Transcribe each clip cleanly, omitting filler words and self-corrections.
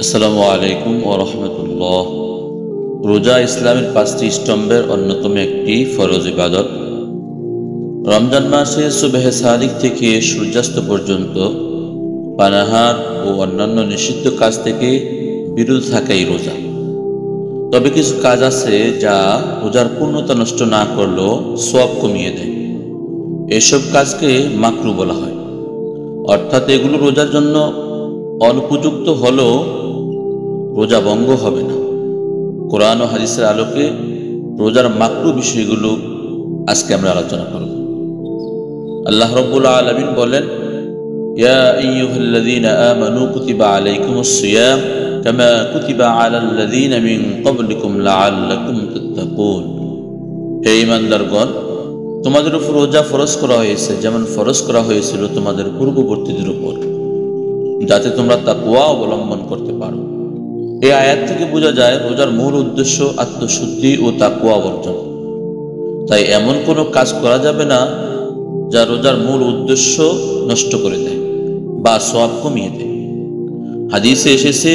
আসসালামু আলাইকুম ওয়া রাহমাতুল্লাহ। রোজা ইসলামের 5টি স্তম্ভের অন্যতম একটি ফরজ ইবাদত। রমজান মাসে সুবহে সাদিক থেকে সূর্যাস্ত পর্যন্ত পানাহার ও অন্যান্য নিষিদ্ধ কাজ থেকে বিরত থাকাই রোজা। তবে কিছু কাজ আছে যা রোজার পূর্ণতা নষ্ট না করলেও সওয়াব কমিয়ে দেয়। এসব কাজকে মাকরু বলা হয়, অর্থাৎ এগুলো রোজার জন্য অনুপযুক্ত হলেও রোজা ভঙ্গ হবে না। কোরআন ও হাদিসের আলোকে রোজার মাকরু বিষয়গুলো আজকে আমরা আলোচনা করব। আল্লাহ রাব্বুল আলামিন বলেন, ইয়া আইয়ুহাল্লাযীনা আমানু কুতিবা আলাইকুমুস সিয়াম কামা কুতিবা আলাল্লাযীনা মিন ক্বাবলিকুম লাআল্লাকুম তাত্তাকুন। হে ঈমানদারগণ, তোমাদের উপর রোজা ফরজ করা হয়েছে যেমন ফরজ করা হয়েছিল তোমাদের পূর্ববর্তীদের উপর, যাতে তোমরা তাকওয়া অবলম্বন করতে পারো। এই আয়াত থেকে বোঝা যায় রোজার মূল উদ্দেশ্য আত্মশুদ্ধি ও তাকওয়া অর্জন। তাই এমন কোনো কাজ করা যাবে না যা রোজার মূল উদ্দেশ্য নষ্ট করে দেয় বা সওয়াব কমিয়ে দেয়। হাদিসে এসেছে,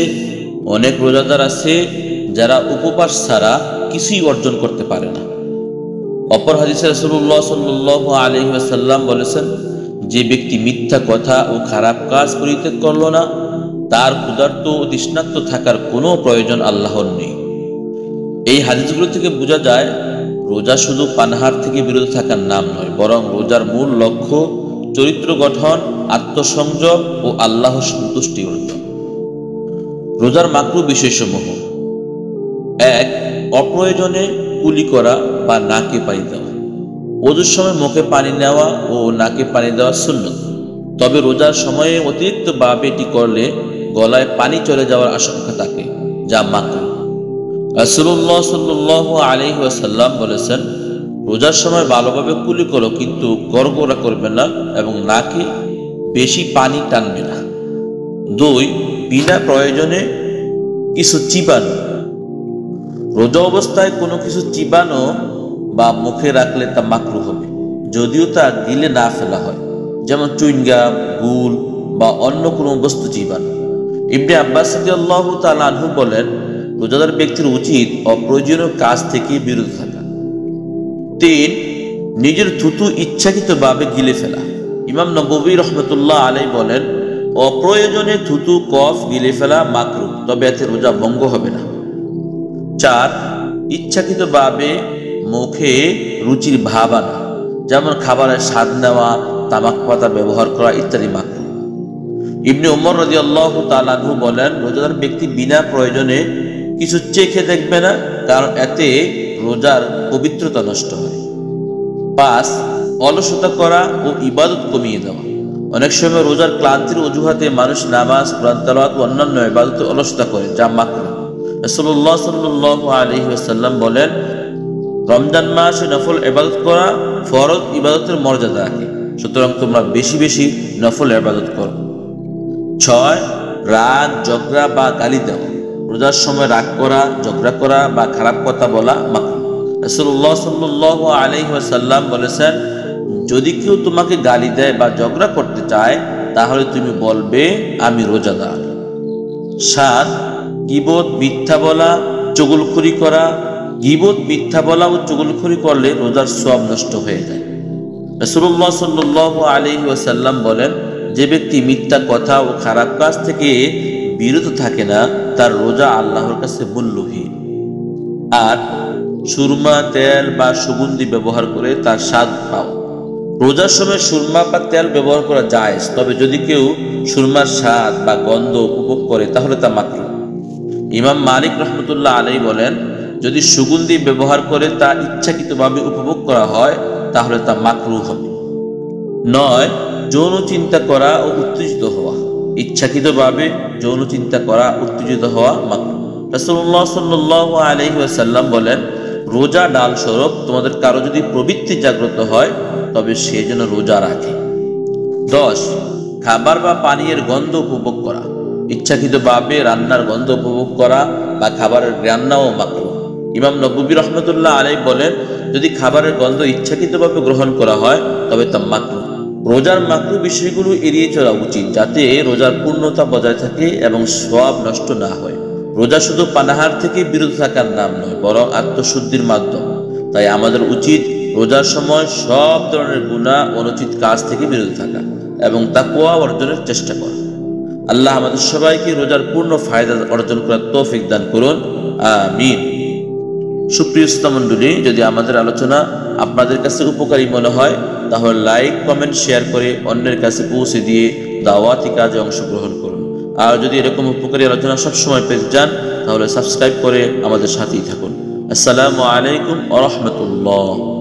অনেক রোজাদার আছে যারা উপবাস ছাড়া কিছুই অর্জন করতে পারে না। অপর হাদিসে রাসূলুল্লাহ সাল্লাল্লাহু আলাইহি ওয়াসাল্লাম বলেছেন, যে ব্যক্তি মিথ্যা কথা ও খারাপ কাজ পরিত্যাগ করল না, তার ক্ষুধার্ত ও তৃষ্ণার্ত থাকার কোনো প্রয়োজন আল্লাহর নেই। এই হাদিসগুলো থেকে বোঝা যায় রোজা শুধু পানাহার থেকে বিরত থাকার নাম নয়, বরং রোজার মূল লক্ষ্য চরিত্র গঠন, আত্মসংযম ও আল্লাহ সন্তুষ্টি অর্জন। রোজার মাকরু বিষয়সমূহ: 1. অপ্রয়োজনে কুলি করা বা নাকে পানি দেওয়া। ওযুর সময় মুখে পানি নেওয়া ও নাকে পানি দেওয়া সুন্নত, তবে রোজার সময়ে অতিরিক্ত ভাবে এটি করলে গলায় পানি চলে যাওয়ার আশঙ্কা থাকে, যা মাকরু। রাসূলুল্লাহ সাল্লাল্লাহু আলাইহি ওয়াসাল্লাম বলেছেন, রোজার সময় ভালোভাবে কুলি করো, কিন্তু গড়গড়া করবে না এবং নাকে বেশি পানি টানবে না। 2. বিনা প্রয়োজনে কিছু চিবানো। রোজা অবস্থায় কোনো কিছু চিবানো বা মুখে রাখলে তা মাকরু হবে, যদিও তা গিলে না ফেলা হয়, যেমন চুইংগাম, গুল বা অন্য কোনো বস্তু চিবানো। ইবনে আব্বাস রাদিয়াল্লাহু তাআলা আনহু বলেন, রোজাদার ব্যক্তির উচিত অপ্রয়োজনীয় কাজ থেকে বিরত থাকা। 3. নিজের থুতু ইচ্ছাকৃতভাবে গিলে ফেলা। ইমাম নববী রাহমাতুল্লাহ আলাইহি বলেন, অপ্রয়োজনে থুতু কফ গিলে ফেলা মাকরু, তবে এতে রোজা ভঙ্গ হবে না। 4. ইচ্ছাকৃতভাবে মুখে রুচির ভাব আনা, যেমন খাবারের স্বাদ নেওয়া, তামাক পাতা ব্যবহার করা ইত্যাদি মাকরু। ইবনে উমর রাদিয়াল্লাহু তাআলা আনহু বলেন, রোজাদার ব্যক্তি বিনা প্রয়োজনে কিছু চেখে দেখবে না, কারণ এতে রোজার পবিত্রতা নষ্ট হয়। 5. অলসতা করা ও ইবাদত কমিয়ে দেওয়া। অনেক সময় রোজার ক্লান্তির অজুহাতে মানুষ নামাজ, কোরআন তেলাওয়াত ও অন্যান্য ইবাদতে অলসতা করে, যা মাকরু। রাসূলুল্লাহ সাল্লাল্লাহু আলাইহি ওয়াসাল্লাম বলেন, রমজান মাসে নফল ইবাদত করা ফরজ ইবাদতের মর্যাদা রাখে, সুতরাং তোমরা বেশি বেশি নফল ইবাদত করো। 6. রাগ, ঝগড়া বা গালি দেওয়া। রোজার সময় রাগ করা, ঝগড়া করা বা খারাপ কথা বলা মাকরু। রাসূলুল্লাহ সাল্লাল্লাহু আলাইহি ওয়াসাল্লাম বলেছেন, যদি কেউ তোমাকে গালি দেয় বা ঝগড়া করতে চায়, তাহলে তুমি বলবে, আমি রোজাদার। 7. গীবত, মিথ্যা বলা, চুগলখড়ি করা। গীবত, মিথ্যা বলা ও চুগলখড়ি করলে রোজার সওয়াব নষ্ট হয়ে যায়। রাসূলুল্লাহ সাল্লাল্লাহু আলাইহি ওয়াসাল্লাম বলেন, যে ব্যক্তি মিথ্যা কথা ও খারাপ কাজ থেকে বিরত থাকে না, তার রোজা আল্লাহর কাছে মূল্যহীন। আর সুরমা, তেল বা সুগন্ধি ব্যবহার করে তার স্বাদ পাও। রোজার সময় সুরমা বা তেল ব্যবহার করা জায়েজ, তবে যদি কেউ সুরমার স্বাদ বা গন্ধ উপভোগ করে তাহলে তা মাকরু। ইমাম মালিক রাহমাতুল্লাহ আলাইহি বলেন, যদি সুগন্ধি ব্যবহার করে তা ইচ্ছাকৃতভাবে উপভোগ করা হয় তাহলে তা মাকরু হবে। 9. যৌন চিন্তা করা ও উত্তেজিত হওয়া। ইচ্ছাকৃতভাবে যৌন চিন্তা করা, উত্তেজিত হওয়া মাকরু। রাসূলুল্লাহ সাল্লাল্লাহু আলাইহি ওয়াসাল্লাম বলেন, রোজা ডাল স্বরূপ, তোমাদের কারো যদি প্রবৃত্তি জাগ্রত হয় তবে সে যেন রোজা রাখে। 10. খাবার বা পানীয়ের গন্ধ উপভোগ করা। ইচ্ছাকৃতভাবে রান্নার গন্ধ উপভোগ করা বা খাবারের রান্নাও মাকরু। ইমাম নববী রাহমাতুল্লাহ আলাইহি বলেন, যদি খাবারের গন্ধ ইচ্ছাকৃতভাবে গ্রহণ করা হয় তবে তা মাকরু। রোজার মাকরু বিষয়গুলো এড়িয়ে চলা উচিত, যাতে রোজার পূর্ণতা বজায় থাকে এবং সওয়াব নষ্ট না হয়। রোজা শুধু পানাহার থেকে বিরত থাকার নাম নয়, বরং আত্মশুদ্ধির মাধ্যম। তাই আমাদের উচিত রোজার সময় সব ধরনের গুনাহ, অনুচিত কাজ থেকে বিরত থাকা এবং তাকওয়া অর্জনের চেষ্টা করা। আল্লাহ আমাদের সবাইকে রোজার পূর্ণ ফায়দা অর্জন করার তৌফিক দান করুন, আমিন। সুপ্রিয় শ্রোতা মণ্ডলী, যদি আমাদের আলোচনা আপনাদের কাছে উপকারী মনে হয় তাহলে লাইক, কমেন্ট, শেয়ার করে অন্যের কাছে পৌঁছে দিয়ে দাওয়াতি কাজে অংশগ্রহণ করুন। আর যদি এরকম উপকারী আলোচনা সবসময় পেতে চান তাহলে সাবস্ক্রাইব করে আমাদের সাথেই থাকুন। আসসালামু আলাইকুম ওয়া রাহমাতুল্লাহ।